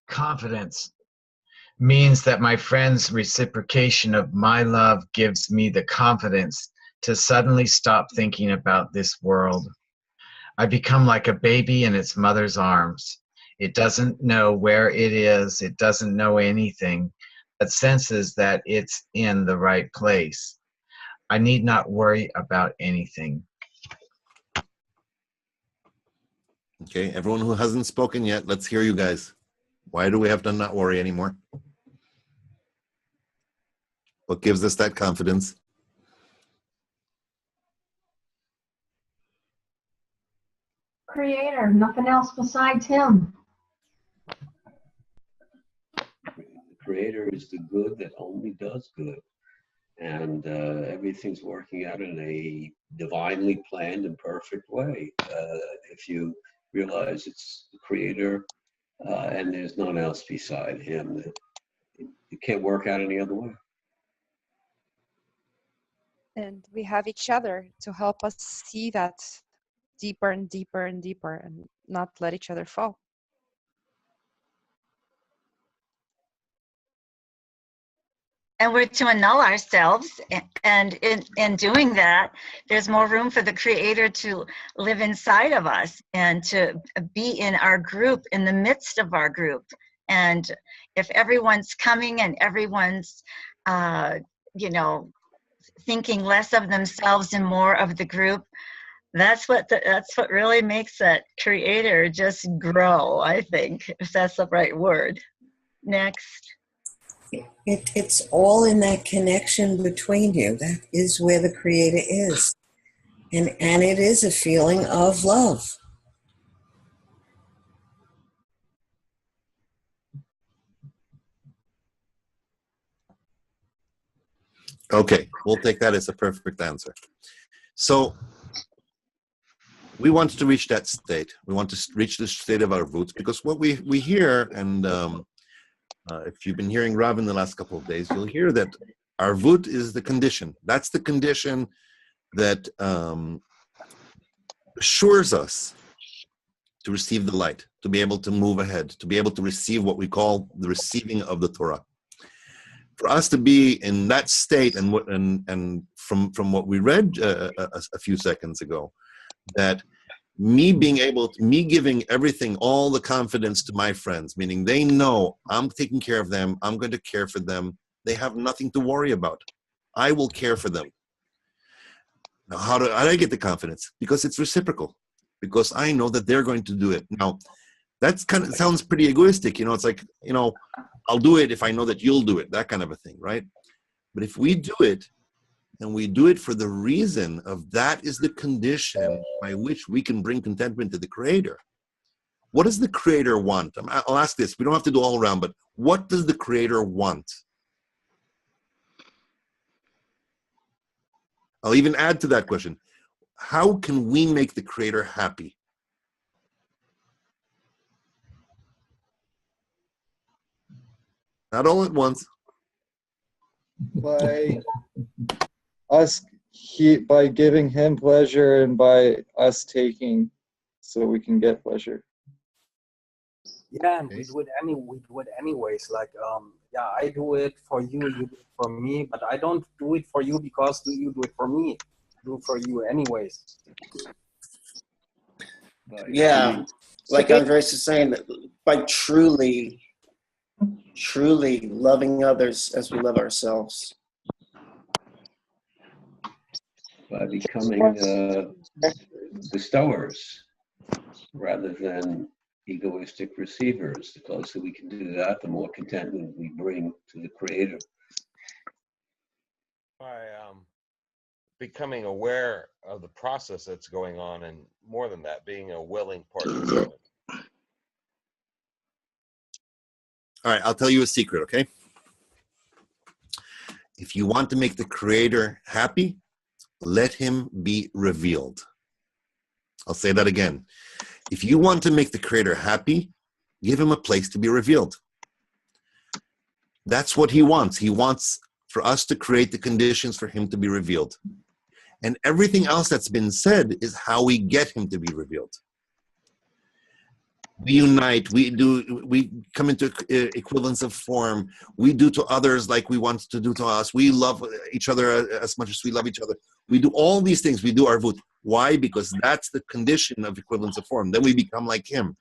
Confidence means that my friend's reciprocation of my love gives me the confidence to suddenly stop thinking about this world. I become like a baby in its mother's arms. It doesn't know where it is, it doesn't know anything, but senses that it's in the right place. I need not worry about anything. Okay, everyone who hasn't spoken yet, let's hear you guys. Why do we have to not worry anymore? What gives us that confidence? Creator, nothing else besides him. The Creator is the good that only does good. And everything's working out in a divinely planned and perfect way. If you realize it's the Creator and there's none else beside him, it can't work out any other way. And we have each other to help us see that deeper and deeper and deeper and not let each other fall. And we're to annul ourselves, and in doing that, there's more room for the Creator to live inside of us and to be in our group, in the midst of our group. And if everyone's coming and everyone's, thinking less of themselves and more of the group, that's what really makes that Creator just grow, I think, if that's the right word. Next. It's all in that connection between you. That is where the Creator is. And it is a feeling of love. Okay, we'll take that as a perfect answer. So we want to reach that state. We want to reach the state of our roots, because what we hear, and if you've been hearing Rav in the last couple of days, you'll hear that our Vut is the condition. That's the condition that assures us to receive the light, to be able to move ahead, to be able to receive what we call the receiving of the Torah. For us to be in that state, and from what we read a few seconds ago, that me giving everything, all the confidence to my friends, meaning they know I'm taking care of them, I'm going to care for them, they have nothing to worry about. I will care for them. Now, how do I get the confidence? Because it's reciprocal. Because I know that they're going to do it. Now, that's sounds pretty egoistic, it's like, I'll do it if I know that you'll do it, that kind of a thing, right? But if we do it, and we do it for the reason of that is the condition by which we can bring contentment to the Creator. What does the Creator want? I'll ask this. We don't have to do all around, but what does the Creator want? I'll even add to that question. How can we make the Creator happy? Not all at once. By giving him pleasure and by us taking, so we can get pleasure. Yeah, and we do it anyways. Like, I do it for you, you do it for me, but I don't do it for you because you do it for me. I do it for you anyways. Yeah, like Andres is saying, that by truly loving others as we love ourselves. By becoming bestowers rather than egoistic receivers. The closer we can do that, the more contentment we bring to the Creator. By becoming aware of the process that's going on, and more than that, being a willing participant. All right, I'll tell you a secret, okay? If you want to make the Creator happy, let him be revealed. I'll say that again. If you want to make the Creator happy, give him a place to be revealed. That's what he wants. He wants for us to create the conditions for him to be revealed. And everything else that's been said is how we get him to be revealed. We unite, we come into equivalence of form. We do to others like we want to do to us. We love each other as much as we love each other. We do all these things. We do arvut. Why? Because that's the condition of equivalence of form. Then we become like him.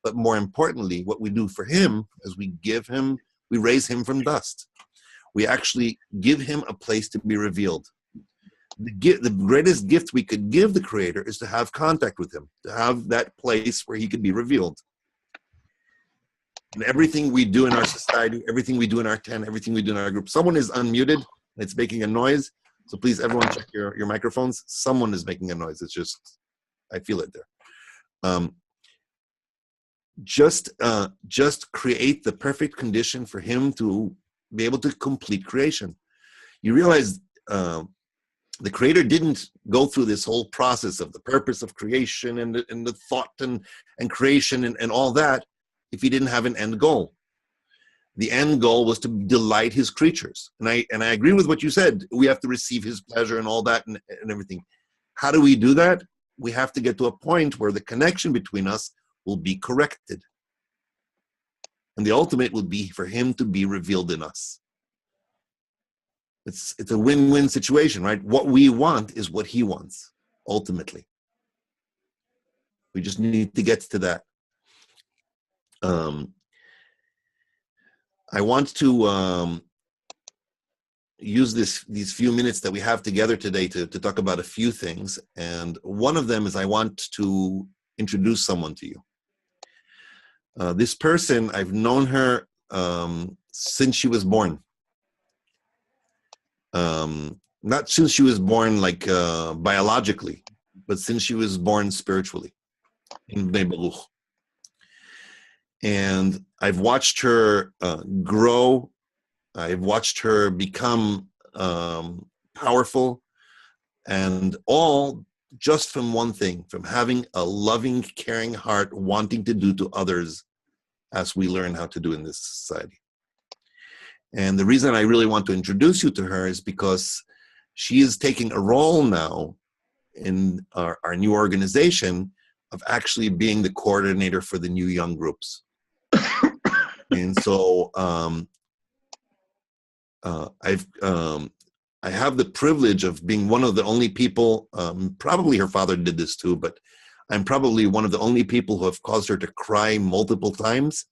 But more importantly, what we do for him is we raise him from dust. We actually give him a place to be revealed. The greatest gift we could give the Creator is to have contact with him, to have that place where he could be revealed. And everything we do in our society, everything we do in our tent, everything we do in our group, someone is unmuted and it's making a noise. So please, everyone, check your microphones. Someone is making a noise. It's just, I feel it there. Just create the perfect condition for him to be able to complete creation. You realize the Creator didn't go through this whole process of the purpose of creation and the thought and creation and all that if he didn't have an end goal. The end goal was to delight his creatures. And I agree with what you said. We have to receive his pleasure and all that and everything. How do we do that? We have to get to a point where the connection between us will be corrected. And the ultimate would be for him to be revealed in us. It's a win-win situation, right? What we want is what he wants, ultimately. We just need to get to that. I want to use these few minutes that we have together today to talk about a few things. And one of them is I want to introduce someone to you. This person, I've known her since she was born. Not since she was born like biologically, but since she was born spiritually in Bnei Baruch. And I've watched her grow. I've watched her become powerful, and all just from one thing, from having a loving, caring heart, wanting to do to others as we learn how to do in this society. And the reason I really want to introduce you to her is because she is taking a role now in our new organization of actually being the coordinator for the new young groups. And so I have the privilege of being one of the only people, probably her father did this too, but I'm probably one of the only people who have caused her to cry multiple times,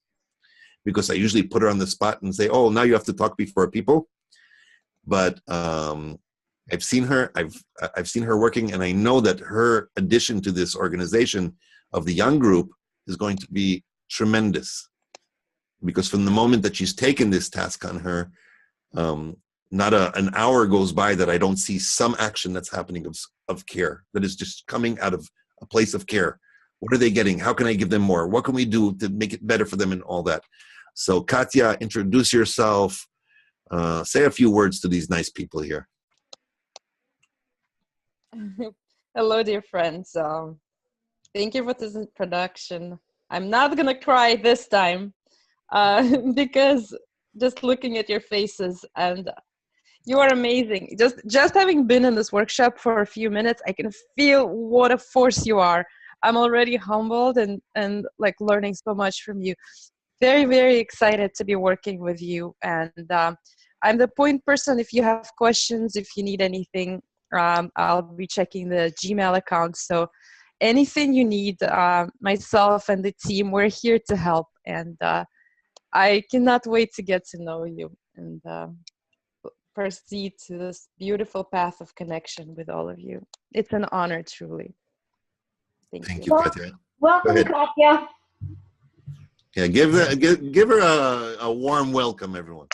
because I usually put her on the spot and say, oh, now you have to talk before people. But I've seen her, I've seen her working, and I know that her addition to this organization of the young group is going to be tremendous. Because from the moment that she's taken this task on her, not an hour goes by that I don't see some action that's happening of care, that is just coming out of a place of care. What are they getting? How can I give them more? What can we do to make it better for them and all that? So Katya, introduce yourself. Say a few words to these nice people here. Hello, dear friends. Thank you for this introduction. I'm not going to cry this time because just looking at your faces, and you are amazing. Just having been in this workshop for a few minutes, I can feel what a force you are. I'm already humbled and like learning so much from you. Very, very excited to be working with you. And I'm the point person. If you have questions, if you need anything, I'll be checking the Gmail account. So anything you need, myself and the team, we're here to help. And I cannot wait to get to know you and proceed to this beautiful path of connection with all of you. It's an honor, truly. Thank you, Katya. Welcome, Katya. Yeah, give her a warm welcome, everyone.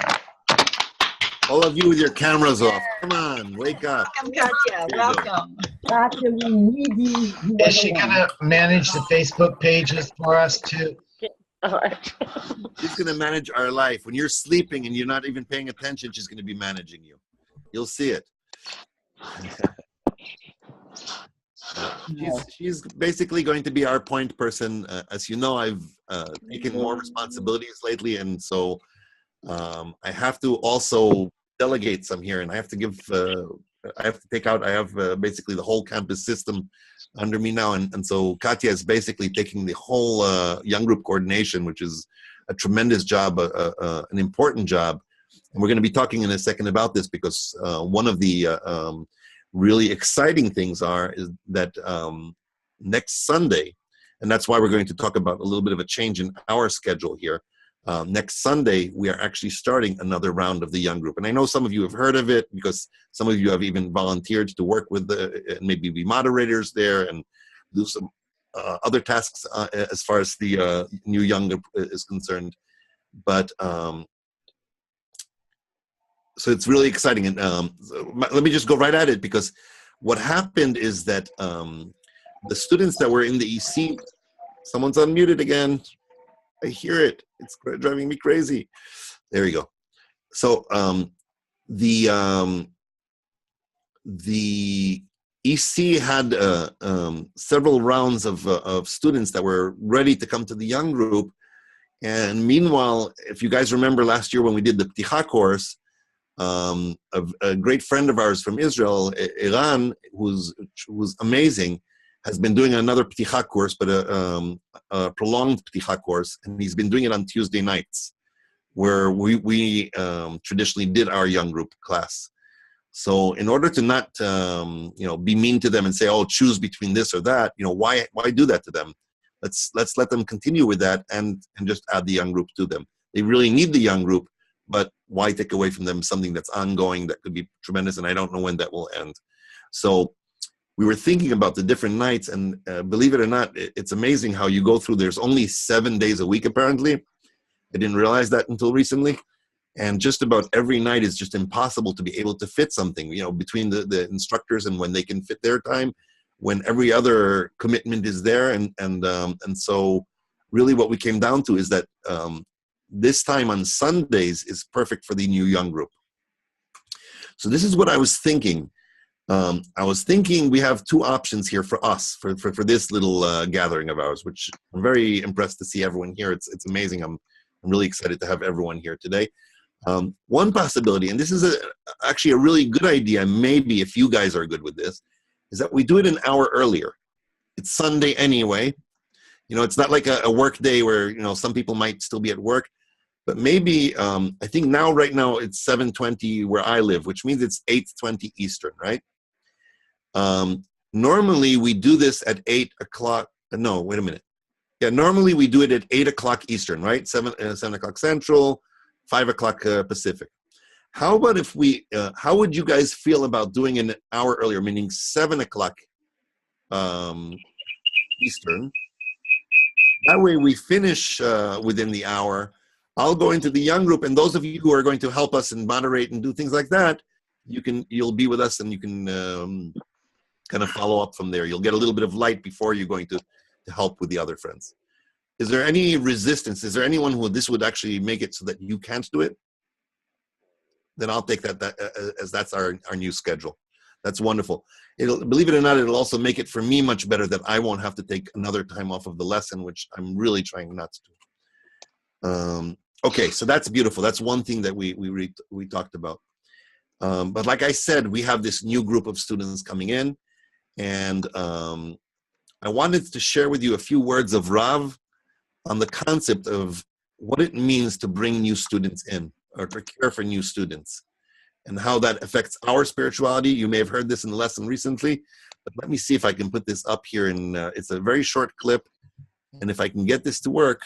All of you with your cameras off. Come on, wake up. Welcome, Katya. Welcome. Katya, we need you. Is she gonna manage the Facebook pages for us too? She's gonna manage our life. When you're sleeping and you're not even paying attention, she's gonna be managing you. You'll see it. She's basically going to be our point person. As you know, I've taken more responsibilities lately, and so I have to also delegate some here, and I have to give I have to take out. I have basically the whole campus system under me now, and so Katya is basically taking the whole young group coordination, which is a tremendous job, an important job. And we're going to be talking in a second about this because one of the really exciting things is that next Sunday, and that's why we're going to talk about a little bit of a change in our schedule here. Next Sunday, we are actually starting another round of the young group. And I know some of you have heard of it because some of you have even volunteered to work with maybe be moderators there and do some other tasks as far as the new young group is concerned. But so it's really exciting. And let me just go right at it because what happened is that the students that were in the EC, someone's unmuted again. I hear it. It's driving me crazy. There you go. So the EC had several rounds of students that were ready to come to the young group. And meanwhile, if you guys remember last year when we did the Pticha course, a great friend of ours from Israel, Iran, who's amazing, has been doing another Pticha course, but a prolonged Pticha course, and he's been doing it on Tuesday nights, where we traditionally did our young group class. So in order to not be mean to them and say, oh, choose between this or that, why do that to them? Let's let them continue with that and just add the young group to them. They really need the young group, but why take away from them something that's ongoing that could be tremendous, and I don't know when that will end. So we were thinking about the different nights, and believe it or not, it's amazing how you go through. There's only 7 days a week, apparently. I didn't realize that until recently. And just about every night is just impossible to be able to fit something, between the instructors and when they can fit their time, when every other commitment is there. And so really what we came down to is that this time on Sundays is perfect for the new young group. So this is what I was thinking. I was thinking we have two options here for us, for this little gathering of ours, which I'm very impressed to see everyone here. It's amazing. I'm really excited to have everyone here today. One possibility, and this is actually a really good idea, maybe if you guys are good with this, is that we do it an hour earlier. It's Sunday anyway. It's not like a work day where, some people might still be at work. But maybe, I think right now it's 7:20 where I live, which means it's 8:20 Eastern, right? Normally we do this at 8 o'clock. No, wait a minute. Yeah, normally we do it at 8 o'clock Eastern, right? 7 o'clock Central, 5 o'clock Pacific. How about if how would you guys feel about doing an hour earlier, meaning 7 o'clock Eastern? That way we finish within the hour. I'll go into the young group, and those of you who are going to help us and moderate and do things like that, you'll be with us, and you can kind of follow up from there. You'll get a little bit of light before you're going to help with the other friends. Is there any resistance? Is there anyone who this would actually make it so that you can't do it? Then I'll take that as that's our new schedule. That's wonderful. Believe it or not, it'll also make it for me much better that I won't have to take another time off of the lesson, which I'm really trying not to do. Okay, so that's beautiful. That's one thing that we talked about. But like I said, we have this new group of students coming in, and I wanted to share with you a few words of Rav on the concept of what it means to bring new students in or to care for new students and how that affects our spirituality. You may have heard this in the lesson recently, but let me see if I can put this up here. And it's a very short clip, and if I can get this to work,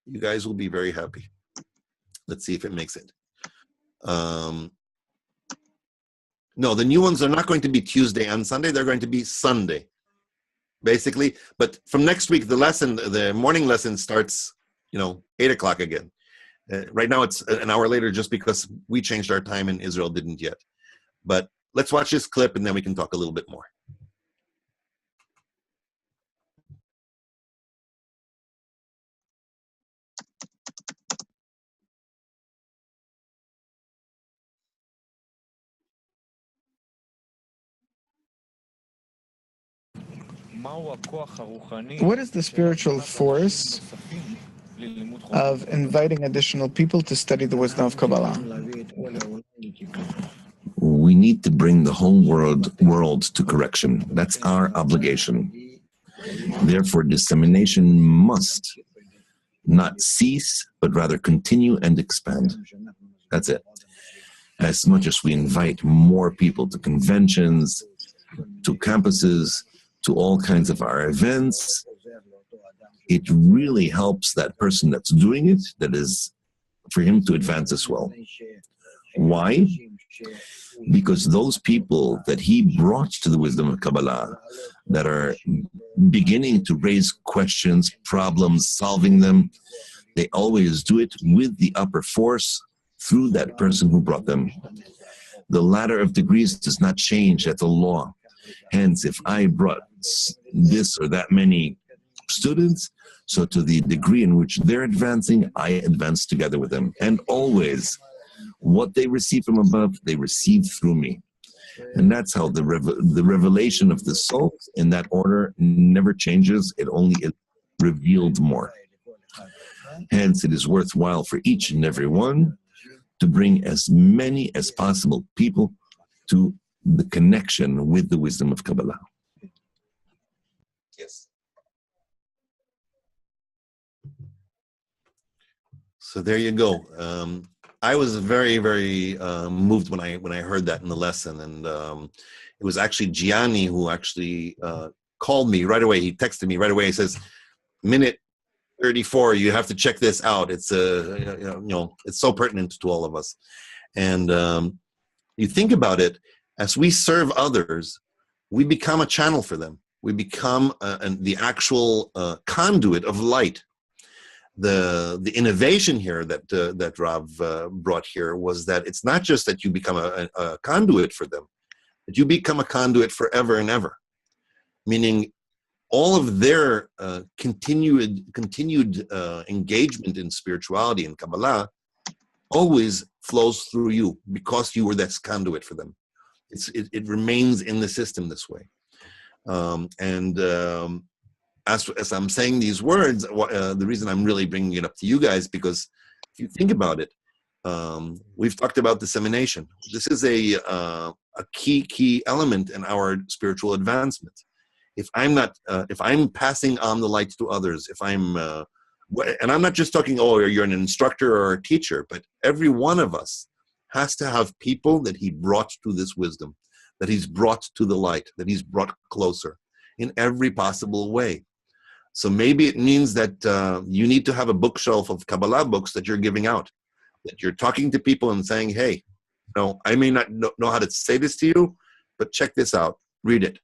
you guys will be very happy. Let's see if it makes it. No, the new ones are not going to be Tuesday and Sunday. They're going to be Sunday, basically. But from next week, the morning lesson starts, 8 o'clock again. Right now, it's an hour later just because we changed our time and Israel didn't yet. But let's watch this clip, and then we can talk a little bit more. What is the spiritual force of inviting additional people to study the wisdom of Kabbalah? We need to bring the whole world to correction. That's our obligation. Therefore, dissemination must not cease, but rather continue and expand. That's it. As much as we invite more people to conventions, to campuses, to all kinds of our events, it really helps that person that's doing it, that is for him to advance as well. Why? Because those people that he brought to the wisdom of Kabbalah, that are beginning to raise questions, problems, solving them, they always do it with the upper force through that person who brought them. The ladder of degrees does not change. That's a law. Hence, if I brought this or that many students, so to the degree in which they're advancing, I advance together with them. And always, what they receive from above, they receive through me. And that's how the revelation of the soul in that order never changes. It only is revealed more. Hence, it is worthwhile for each and every one to bring as many as possible people to the connection with the wisdom of Kabbalah. Yes. So there you go. I was very, very moved when I heard that in the lesson, and it was actually Gianni who actually called me right away. He texted me right away. He says, "Minute 34, you have to check this out. It's it's so pertinent to all of us." And you think about it, as we serve others, we become a channel for them. We become the actual conduit of light. The innovation here that Rav brought here was that it's not just that you become a conduit for them, but you become a conduit forever and ever. Meaning, all of their continued engagement in spirituality and Kabbalah always flows through you because you were that conduit for them. It remains in the system this way. As I'm saying these words, the reason I'm really bringing it up to you guys, because if you think about it, we've talked about dissemination. This is a key element in our spiritual advancement. If I'm passing on the light to others, and I'm not just talking, you're an instructor or a teacher, but every one of us has to have people that he brought to this wisdom, that he's brought to the light, that he's brought closer in every possible way. So maybe it means that you need to have a bookshelf of Kabbalah books that you're giving out, that you're talking to people and saying, hey, I may not know how to say this to you, but check this out, read it.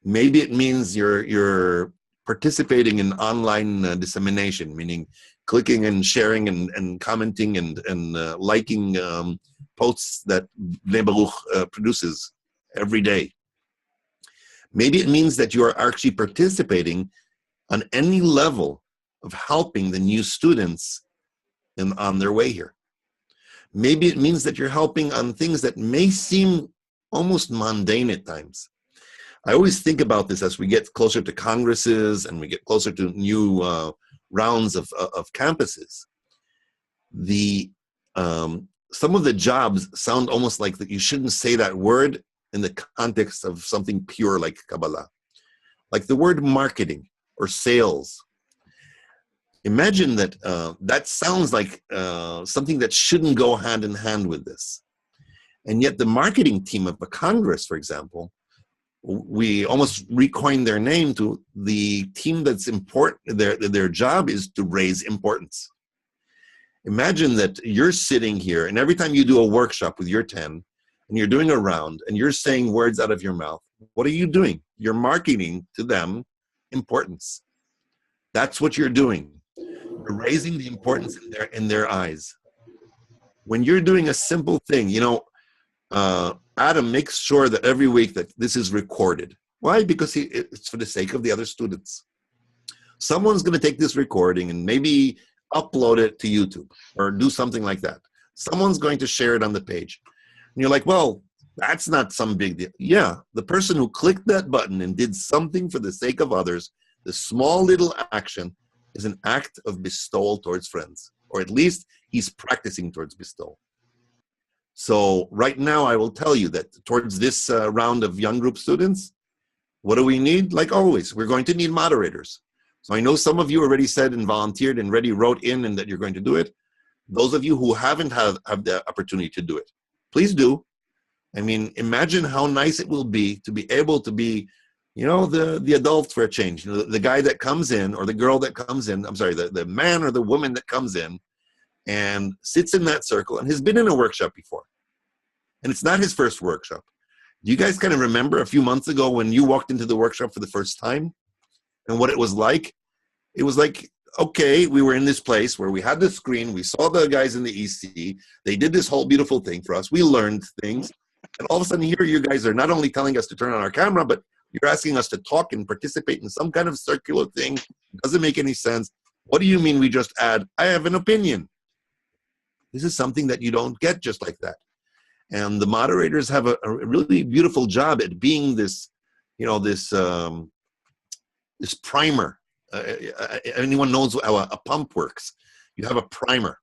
Maybe it means you're participating in online dissemination, meaning clicking and sharing and commenting and liking posts that Bnei Baruch produces every day. Maybe it means that you are actually participating on any level of helping the new students on their way here. Maybe it means that you're helping on things that may seem almost mundane at times. I always think about this as we get closer to congresses and we get closer to new rounds of campuses. Some of the jobs sound almost like that you shouldn't say that word in the context of something pure like Kabbalah. Like the word marketing or sales. Imagine that that sounds like something that shouldn't go hand in hand with this. And yet the marketing team of a Congress, for example, we almost recoined their name to the team that's important. Their job is to raise importance. Imagine that you're sitting here and every time you do a workshop with your 10 and you're doing a round and you're saying words out of your mouth, what are you doing? You're marketing to them importance. That's what you're doing. You're raising the importance in their eyes. When you're doing a simple thing, Adam makes sure that every week that this is recorded. Why? Because it's for the sake of the other students. Someone's going to take this recording and maybe upload it to YouTube or do something like that. Someone's going to share it on the page. And you're like, well, that's not some big deal. Yeah, the person who clicked that button and did something for the sake of others, the small little action is an act of bestowal towards friends, or at least he's practicing towards bestowal. So right now, I will tell you that towards this round of young group students, what do we need? Like always, we're going to need moderators. So I know some of you already said and volunteered and already wrote in and that you're going to do it. Those of you who haven't have the opportunity to do it, please do. I mean, imagine how nice it will be to be able to be, you know, the adult for a change. You know, the guy that comes in or the girl that comes in, I'm sorry, the man or the woman that comes in and sits in that circle and has been in a workshop before. And it's not his first workshop. Do you guys kind of remember a few months ago when you walked into the workshop for the first time and what it was like? It was like, okay, we were in this place where we had the screen, we saw the guys in the EC, they did this whole beautiful thing for us, we learned things, and all of a sudden here you guys are not only telling us to turn on our camera, but you're asking us to talk and participate in some kind of circular thing. It doesn't make any sense. What do you mean we just add, I have an opinion? This is something that you don't get just like that. And the moderators have a really beautiful job at being this, you know, this primer. Anyone knows how a pump works. You have a primer.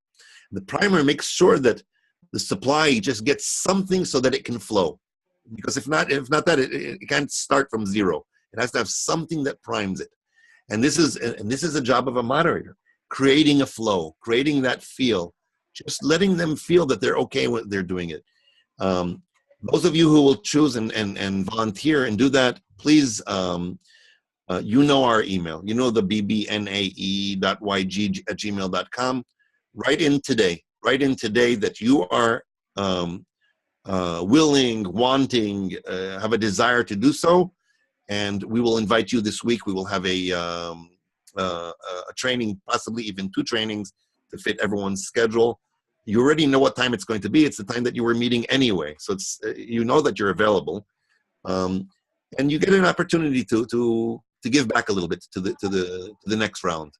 The primer makes sure that the supply just gets something so that it can flow. Because if not that, it can't start from zero. It has to have something that primes it. And this is a job of a moderator, creating a flow, creating that feel, just letting them feel that they're okay when they're doing it. Those of you who will choose and volunteer and do that, please, you know our email. You know the bbnae.yg@gmail.com. Write in today that you are willing, wanting, have a desire to do so, and we will invite you this week. We will have a training, possibly even 2 trainings to fit everyone's schedule. You already know what time it's going to be. It's the time that you were meeting anyway. So it's you know that you're available, and you get an opportunity to give back a little bit to the next round.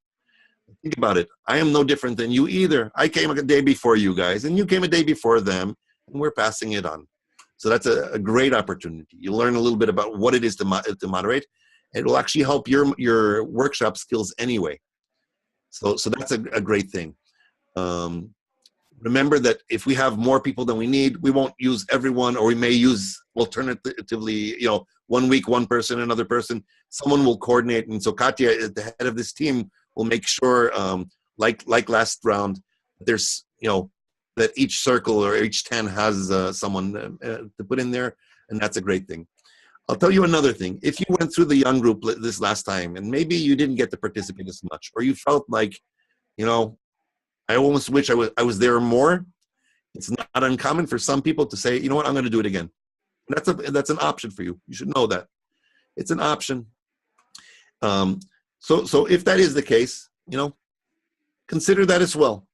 Think about it. I am no different than you either. I came a day before you guys, and you came a day before them, and we're passing it on. So that's a great opportunity. You'll learn a little bit about what it is to moderate. It will actually help your workshop skills anyway. So that's a great thing. Remember that if we have more people than we need, we won't use everyone, or we may use alternatively, you know, 1 week, one person, another person. Someone will coordinate. And so Katya, at the head of this team, will make sure, like last round, there's, you know, that each circle or each 10 has someone to put in there. And that's a great thing. I'll tell you another thing. If you went through the young group this last time, and maybe you didn't get to participate as much, or you felt like, you know, I almost wish I was there more. It's not uncommon for some people to say, you know what, I'm going to do it again. And that's an option for you. You should know that. It's an option. So if that is the case, you know, consider that as well.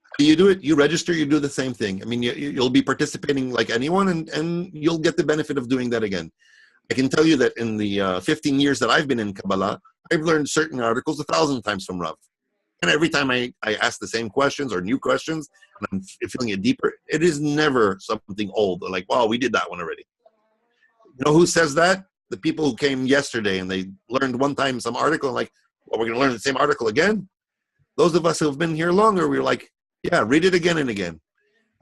How do you do it? You register, you do the same thing. I mean, you'll be participating like anyone, and you'll get the benefit of doing that again. I can tell you that in the 15 years that I've been in Kabbalah, I've learned certain articles 1,000 times from Rav. And every time I ask the same questions or new questions, and I'm feeling it deeper, it is never something old, like, wow, we did that one already. You know who says that? The people who came yesterday and they learned one time some article, and like, well, we're going to learn the same article again? Those of us who have been here longer, we were like, yeah, read it again and again.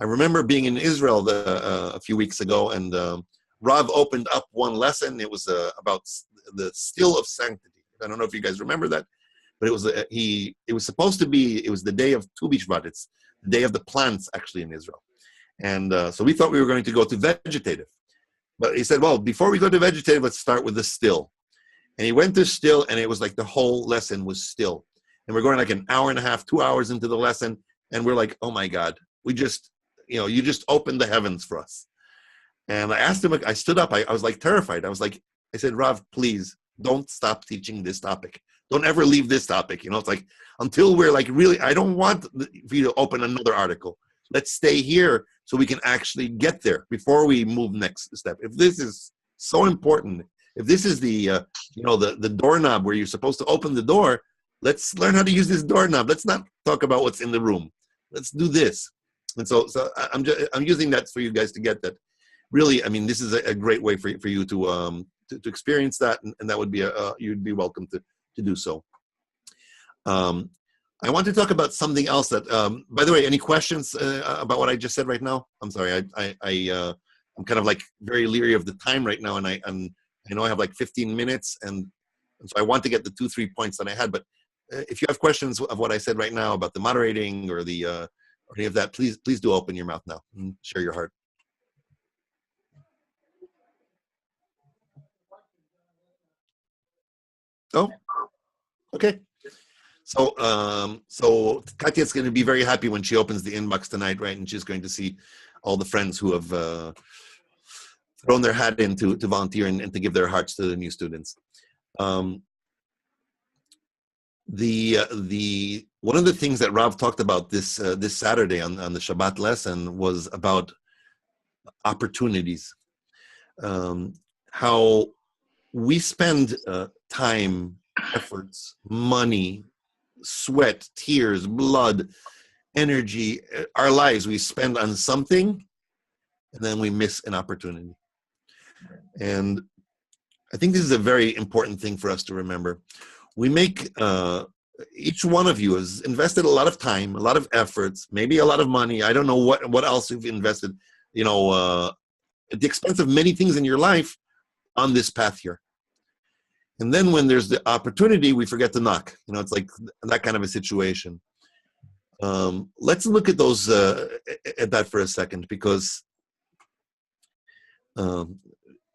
I remember being in Israel a few weeks ago, and Rav opened up one lesson. It was about the still of sanctity. I don't know if you guys remember that. But it was it was supposed to be, it was the day of Tu B'Shvat. It's the day of the plants, actually, in Israel. And so we thought we were going to go to vegetative. But he said, well, before we go to vegetative, let's start with the still. And he went to still, and it was like the whole lesson was still. And we're going like an hour and a half, 2 hours into the lesson, and we're like, oh my God, we just, you know, you just opened the heavens for us. And I asked him, I stood up, I was like terrified. I said, Rav, please don't stop teaching this topic. Don't ever leave this topic. You know, it's like, until we're like, really, I don't want for you to open another article. Let's stay here so we can actually get there before we move next step. If this is so important, if this is the, you know, the doorknob where you're supposed to open the door, let's learn how to use this doorknob. Let's not talk about what's in the room. Let's do this. And so I'm using that for you guys to get that. Really, I mean, this is a great way for you to experience that, and that would be you'd be welcome to do so. I want to talk about something else that, by the way, any questions about what I just said right now? I'm sorry, I'm kind of like very leery of the time right now, and I know I have like 15 minutes, and so I want to get the 2-3 points that I had. But if you have questions of what I said right now about the moderating or the or any of that, please do open your mouth now and share your heart. Oh, okay. So, so Katya's going to be very happy when she opens the inbox tonight, right? And she's going to see all the friends who have thrown their hat in to volunteer and to give their hearts to the new students. The one of the things that Rav talked about this Saturday on the Shabbat lesson was about opportunities. How we spend time, efforts, money, sweat, tears, blood, energy, our lives we spend on something, and then we miss an opportunity. And I think this is a very important thing for us to remember. We make, each one of you has invested a lot of time, a lot of efforts, maybe a lot of money. I don't know what else you've invested, you know, at the expense of many things in your life on this path here. And then when there's the opportunity, we forget to knock. You know, it's like that kind of a situation. Let's look at those, at that for a second, because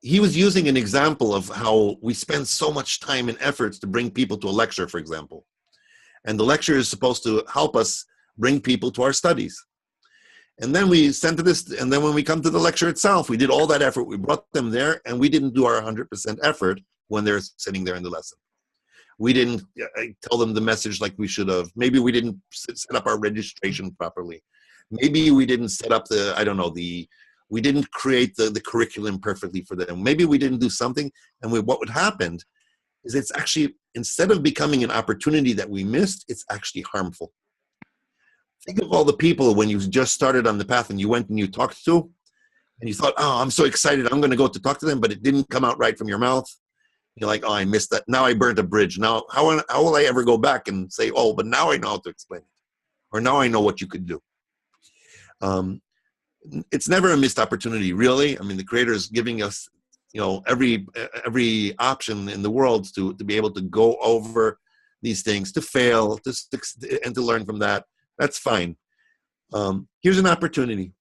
he was using an example of how we spend so much time and efforts to bring people to a lecture, for example. And the lecture is supposed to help us bring people to our studies. And then we sent to this, and then when we come to the lecture itself, we did all that effort, we brought them there, and we didn't do our 100% effort when they're sitting there in the lesson. We didn't tell them the message like we should have. Maybe we didn't set up our registration properly. Maybe we didn't set up the, I don't know, we didn't create the curriculum perfectly for them. Maybe we didn't do something, and what would happen is it's actually, instead of becoming an opportunity that we missed, it's actually harmful. Think of all the people when you just started on the path and you went and you talked to, and you thought, oh, I'm so excited, I'm going to go to talk to them, but it didn't come out right from your mouth. You're like, oh, I missed that. Now I burnt a bridge. Now, how will I ever go back and say, oh, but now I know how to explain it, or now I know what you could do. It's never a missed opportunity, really. I mean, the Creator is giving us, you know, every option in the world to be able to go over these things, to fail, and to learn from that. That's fine. Here's an opportunity.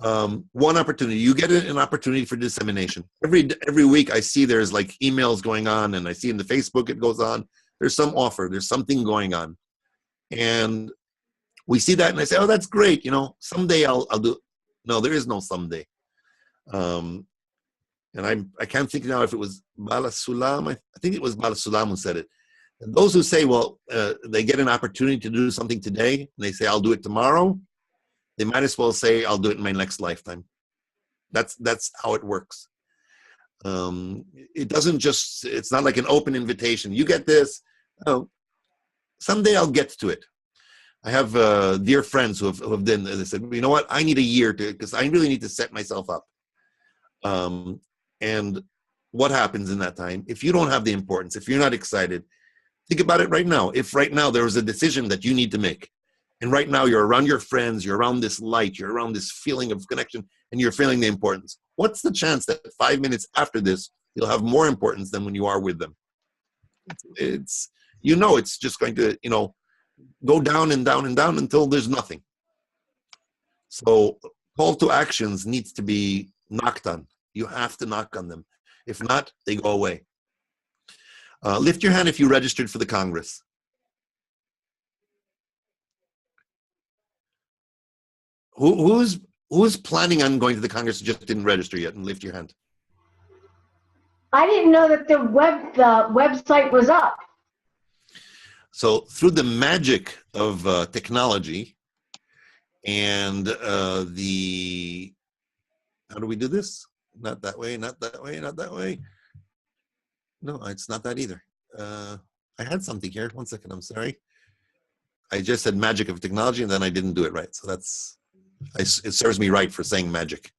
One opportunity. You get an opportunity for dissemination. Every week I see there's like emails going on, and I see in the Facebook it goes on. There's some offer. There's something going on, and we see that, and I say, oh, that's great. You know, someday I'll do. No, there is no someday. And I can't think now if it was Bala Sulam. I think it was Bala Sulam who said it. And those who say, well, they get an opportunity to do something today, and they say, I'll do it tomorrow, they might as well say, I'll do it in my next lifetime. That's how it works. It doesn't just, it's not like an open invitation. You get this. Oh, someday I'll get to it. I have dear friends who have done, they said, you know what, I need a year because I really need to set myself up. And what happens in that time? If you don't have the importance, if you're not excited, think about it right now. If right now there was a decision that you need to make, and right now you're around your friends, you're around this light, you're around this feeling of connection, and you're feeling the importance, what's the chance that 5 minutes after this, you'll have more importance than when you are with them? It's you know, it's just going to, you know, go down and down and down until there's nothing. So call to actions needs to be knocked on. You have to knock on them. If not, they go away. Lift your hand if you registered for the Congress. Who's planning on going to the Congress, just didn't register yet, and lift your hand? I didn't know that the website was up. So through the magic of technology and how do we do this? Not that way, not that way, not that way. No, it's not that either. I had something here. 1 second, I'm sorry. I just said magic of technology, and then I didn't do it right. So it serves me right for saying magic.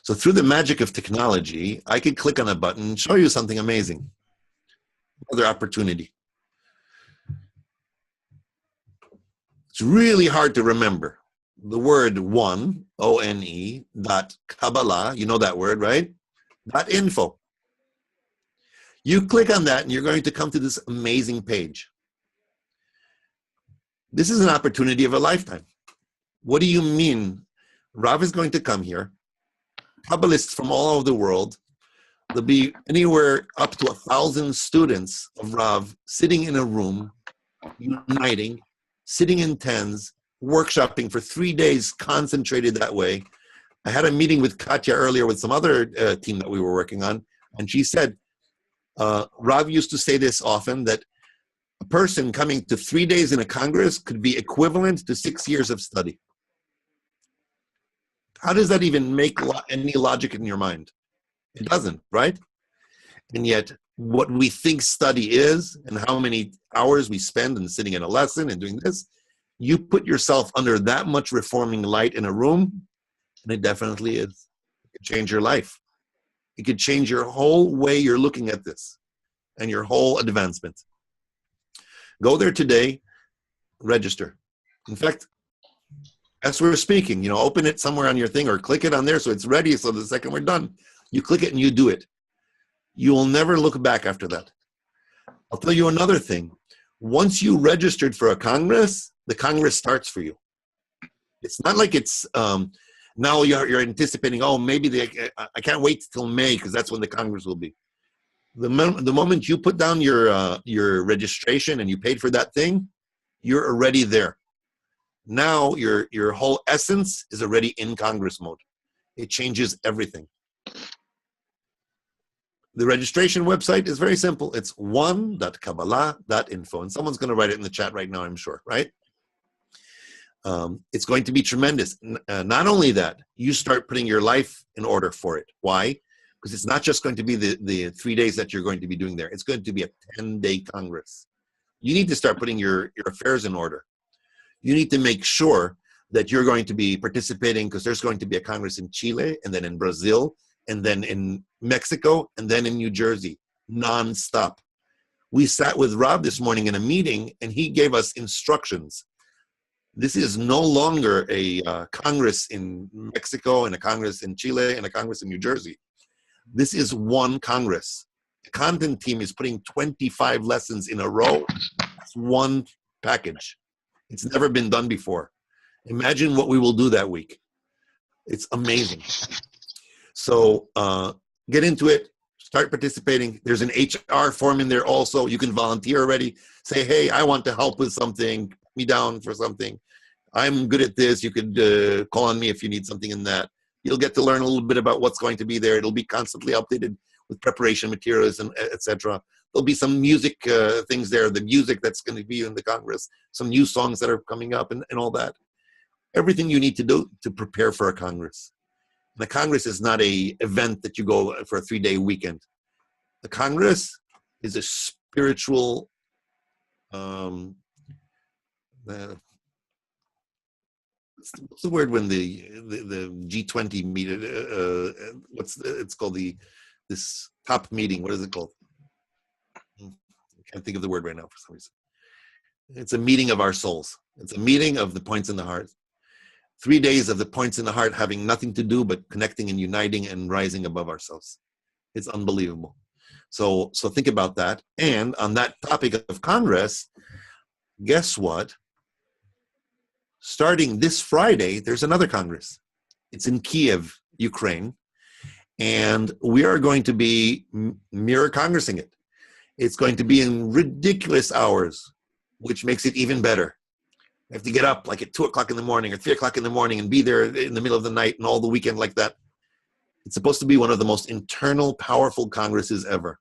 So through the magic of technology, I could click on a button and show you something amazing. Another opportunity. It's really hard to remember. The word one, O-N-E, dot Kabbalah, you know that word, right? .info. You click on that and you're going to come to this amazing page. This is an opportunity of a lifetime. What do you mean? Rav is going to come here. Kabbalists from all over the world. There'll be anywhere up to 1,000 students of Rav sitting in a room, uniting, sitting in tens, workshopping for 3 days, concentrated that way. I had a meeting with Katya earlier with some other team that we were working on, and she said, Rav used to say this often, that a person coming to 3 days in a Congress could be equivalent to 6 years of study. How does that even make any logic in your mind? It doesn't, right? And yet, what we think study is, and how many hours we spend in sitting in a lesson and doing this, you put yourself under that much reforming light in a room, and it definitely is. It could change your life. It could change your whole way you're looking at this and your whole advancement. Go there today, register. In fact, as we're speaking, open it somewhere on your thing or click it on there so it's ready, so the second we're done, you click it and you do it. You will never look back after that. I'll tell you another thing. Once you registered for a Congress, the Congress starts for you. It's not like it's now you're anticipating, maybe I can't wait till May because that's when the Congress will be. The moment you put down your registration and you paid for that thing, you're already there. Now your whole essence is already in Congress mode. It changes everything. The registration website is very simple. It's one.kabbalah.info. And someone's going to write it in the chat right now, I'm sure, right? It's going to be tremendous. Not only that, you start putting your life in order for it. Why? Because it's not just going to be the 3 days that you're going to be doing there. It's going to be a 10-day Congress. You need to start putting your affairs in order. You need to make sure that you're going to be participating, because there's going to be a Congress in Chile, and then in Brazil, and then in Mexico, and then in New Jersey, non-stop. We sat with Rob this morning in a meeting, and he gave us instructions. This is no longer a Congress in Mexico, and a Congress in Chile, and a Congress in New Jersey. This is one Congress. The content team is putting 25 lessons in a row. It's one package. It's never been done before. Imagine what we will do that week. It's amazing. So get into it. Start participating. There's an HR form in there also. You can volunteer already. Say, hey, I want to help with something. Put me down for something. I'm good at this. You could call on me if you need something in that. You'll get to learn a little bit about what's going to be there. It'll be constantly updated with preparation materials and etc. There'll be some music things there, the music that's going to be in the Congress, some new songs that are coming up and all that. Everything you need to do to prepare for a Congress. The Congress is not an event that you go for a 3-day weekend. The Congress is a spiritual what's the word when the G20 meet? It's called this top meeting. What is it called? I can't think of the word right now for some reason. It's a meeting of our souls. It's a meeting of the points in the heart. 3 days of the points in the heart having nothing to do but connecting and uniting and rising above ourselves. It's unbelievable. So think about that. And on that topic of Congress, guess what? Starting this Friday, there's another Congress. It's in Kiev, Ukraine. And we are going to be mirror Congressing it. It's going to be in ridiculous hours, which makes it even better. You have to get up like at 2 o'clock in the morning or 3 o'clock in the morning and be there in the middle of the night and all the weekend like that. It's supposed to be one of the most internal, powerful Congresses ever.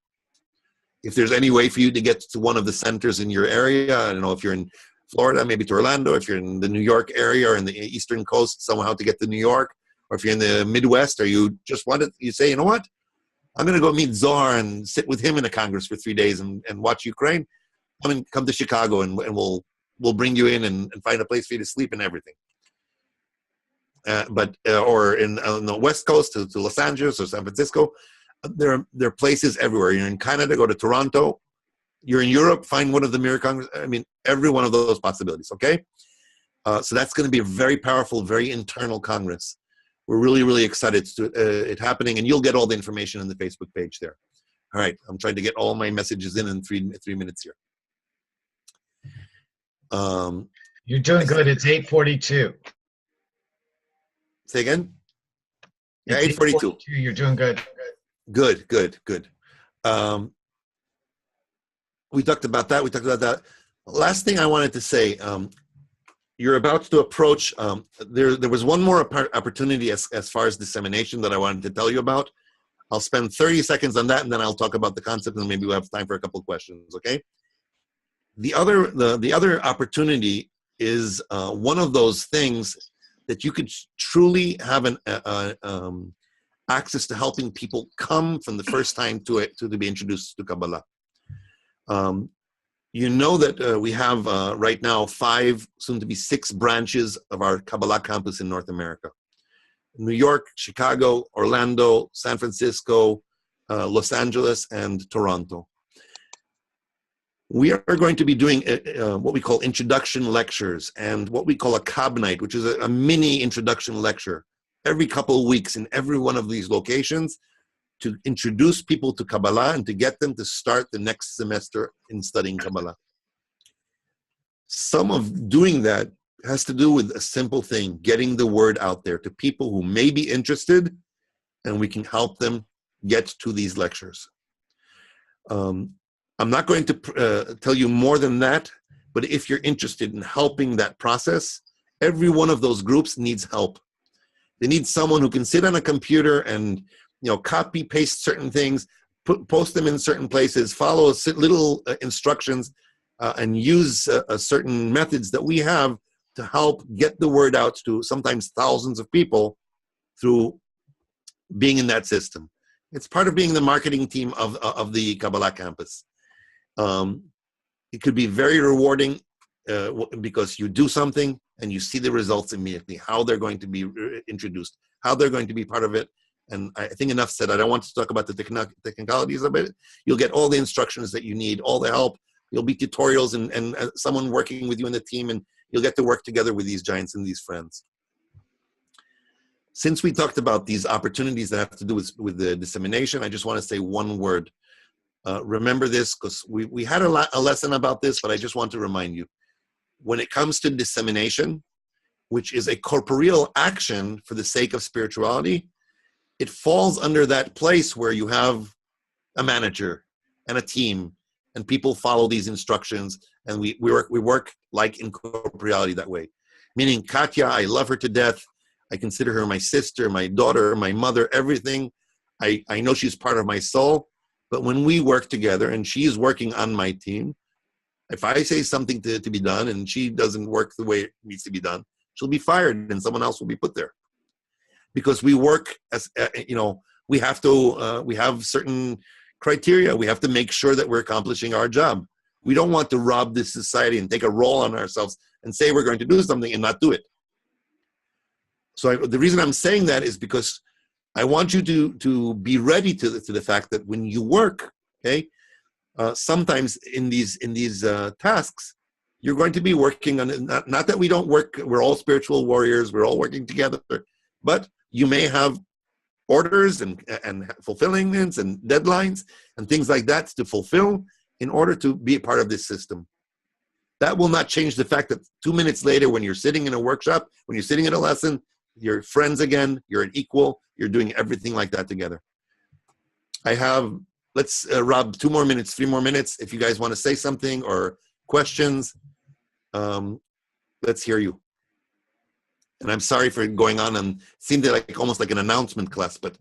If there's any way for you to get to one of the centers in your area, I don't know if you're in Florida, maybe to Orlando, if you're in the New York area or in the Eastern Coast, somehow to get to New York, or if you're in the Midwest, or you just want to, you say, you know what? I'm going to go meet Zohar and sit with him in a Congress for 3 days and watch Ukraine. Come to Chicago and we'll bring you in and find a place for you to sleep and everything. Or in on the West Coast to Los Angeles or San Francisco, there are places everywhere. You're in Canada, go to Toronto. You're in Europe, find one of the mirror Congress. I mean, every one of those possibilities, okay? So that's going to be a very powerful, very internal Congress. We're really, really excited to it happening, and you'll get all the information on the Facebook page there. All right, I'm trying to get all my messages in 3 minutes here. You're doing good. It's 8:42. Say again? Yeah, It's 8:42. You're doing good. Good. We talked about that. Last thing I wanted to say, you're about to approach, there was one more opportunity as far as dissemination that I wanted to tell you about. I'll spend 30 seconds on that, and then I'll talk about the concept, and maybe we'll have time for a couple of questions, okay? The other opportunity is one of those things that you could truly have access to helping people come from the first time to be introduced to Kabbalah. You know that we have right now 5, soon to be 6 branches of our Kabbalah campus in North America. New York, Chicago, Orlando, San Francisco, Los Angeles, and Toronto. We are going to be doing what we call introduction lectures and what we call a Kab night, which is a mini introduction lecture every couple of weeks in every one of these locations to introduce people to Kabbalah and to get them to start the next semester in studying Kabbalah. Some of doing that has to do with a simple thing, getting the word out there to people who may be interested, and we can help them get to these lectures. I'm not going to tell you more than that, but if you're interested in helping that process, every one of those groups needs help. They need someone who can sit on a computer and copy, paste certain things, post them in certain places, follow little instructions, and use certain methods that we have to help get the word out to sometimes thousands of people through being in that system. It's part of being the marketing team of the Kabbalah campus. It could be very rewarding because you do something and you see the results immediately, how they're going to be introduced, how they're going to be part of it. And I think enough said. I don't want to talk about the technicalities of it. You'll get all the instructions that you need, all the help. You'll be tutorials and someone working with you in the team, and you'll get to work together with these giants and these friends. Since we talked about these opportunities that have to do with the dissemination, I just want to say one word. Remember this, because we had a lesson about this, but I just want to remind you. When it comes to dissemination, which is a corporeal action for the sake of spirituality, it falls under that place where you have a manager and a team, and people follow these instructions, and we work like in corporeality that way. Meaning, Katya, I love her to death. I consider her my sister, my daughter, my mother, everything. I know she's part of my soul. But when we work together and she's working on my team, if I say something to be done and she doesn't work the way it needs to be done, she'll be fired and someone else will be put there. Because we work as, we have certain criteria. We have to make sure that we're accomplishing our job. We don't want to rob this society and take a role on ourselves and say we're going to do something and not do it. So the reason I'm saying that is because I want you to be ready to the fact that when you work, okay, sometimes in these tasks, you're going to be working on it. Not that we don't work, we're all spiritual warriors, we're all working together, but you may have orders and fulfillments and deadlines and things like that to fulfill in order to be a part of this system. That will not change the fact that 2 minutes later, when you're sitting in a workshop, when you're sitting in a lesson, you're friends again, you're an equal, you're doing everything like that together. I have, let's Rob, 3 more minutes. If you guys want to say something or questions, let's hear you. And I'm sorry for going on and seemed like almost like an announcement class, but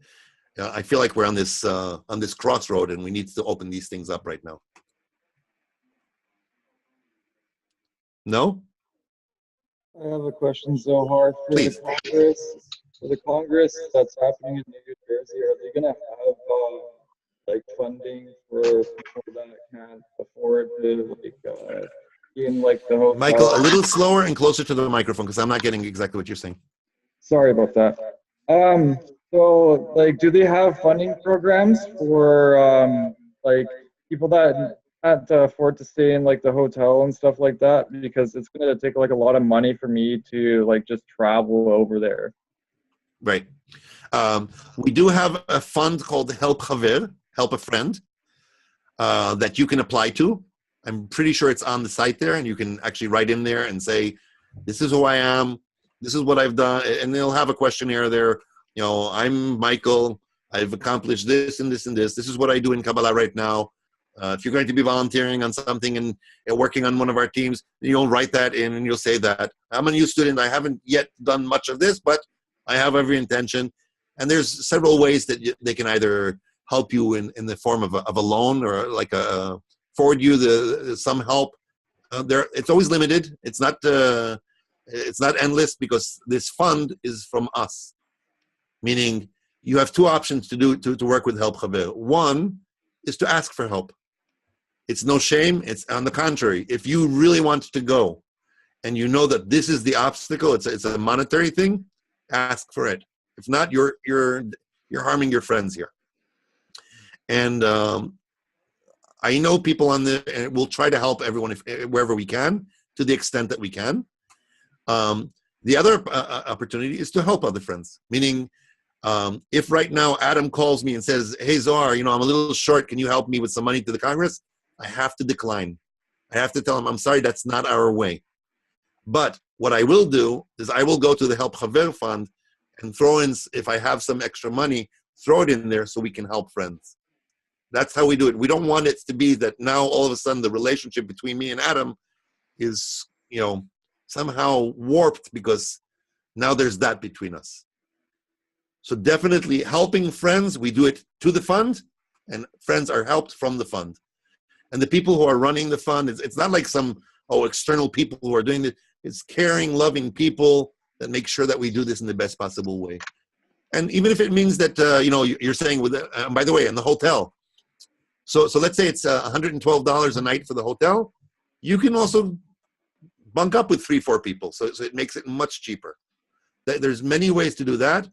I feel like we're on this crossroad and we need to open these things up right now. No? I have a question, Zohar. Please. For the Congress that's happening in New Jersey, are they going to have like funding for people that can't afford to be in like the hotel? Michael, a little slower and closer to the microphone because I'm not getting exactly what you're saying. Sorry about that. So like, do they have funding programs for like people that can't afford to stay in like the hotel and stuff like that because it's going to take like a lot of money for me to like just travel over there. Right. We do have a fund called Help Chaver, Help a Friend, that you can apply to. I'm pretty sure it's on the site there, and you can actually write in there and say, this is who I am, this is what I've done, and they'll have a questionnaire there. You know, I'm Michael, I've accomplished this and this and this. This is what I do in Kabbalah right now. If you're going to be volunteering on something and working on one of our teams, you'll write that in and you'll say that. I'm a new student, I haven't yet done much of this, but I have every intention. And there's several ways that they can either help you in the form of a loan or like forward you some help. It's always limited. It's not endless because this fund is from us. Meaning you have two options to work with Help Chaver. One is to ask for help. It's no shame. It's on the contrary. If you really want to go and you know that this is the obstacle, it's a monetary thing, ask for it. If not, you're harming your friends here. And I know people and we'll try to help everyone wherever we can, to the extent that we can. The other opportunity is to help other friends. Meaning, if right now Adam calls me and says, hey, Zohar, I'm a little short. Can you help me with some money to the Congress? I have to decline. I have to tell him, I'm sorry, that's not our way. But what I will do is I will go to the Help Chaver Fund and throw in, if I have some extra money, throw it in there so we can help friends. That's how we do it. We don't want it to be that now all of a sudden the relationship between me and Adam is, somehow warped because now there's that between us. So definitely helping friends, we do it to the fund, and friends are helped from the fund. And the people who are running the fund, it's not like some external people who are doing it. It's caring, loving people that make sure that we do this in the best possible way. And even if it means that, you're saying, by the way, in the hotel. So let's say it's $112 a night for the hotel. You can also bunk up with 3-4 people. So it makes it much cheaper. There's many ways to do that.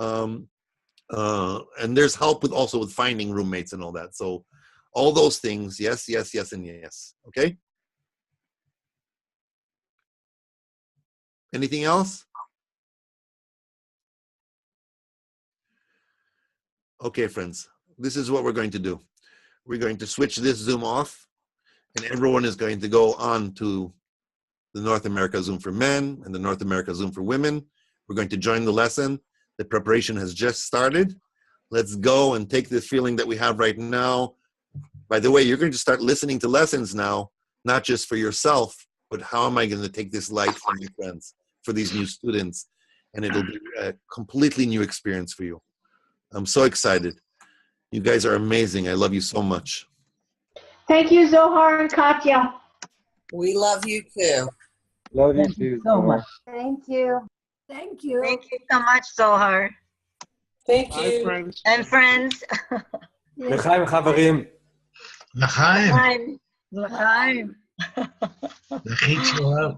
And there's help with finding roommates and all that. So all those things, yes, yes, yes, and yes. Okay? Anything else? Okay, friends, this is what we're going to do. We're going to switch this Zoom off, and everyone is going to go on to the North America Zoom for men and the North America Zoom for women. We're going to join the lesson. The preparation has just started. Let's go and take this feeling that we have right now. By the way, you're going to start listening to lessons now, not just for yourself, but how am I going to take this light for my friends, for these new students? And it'll be a completely new experience for you. I'm so excited. You guys are amazing. I love you so much. Thank you, Zohar and Katya. We love you too. Love you too. So much. Thank you. Thank you. Thank you so much, Zohar. Thank Bye, you. friends. And friends. לחיים חברים. L'chaim. L'chaim. L'chit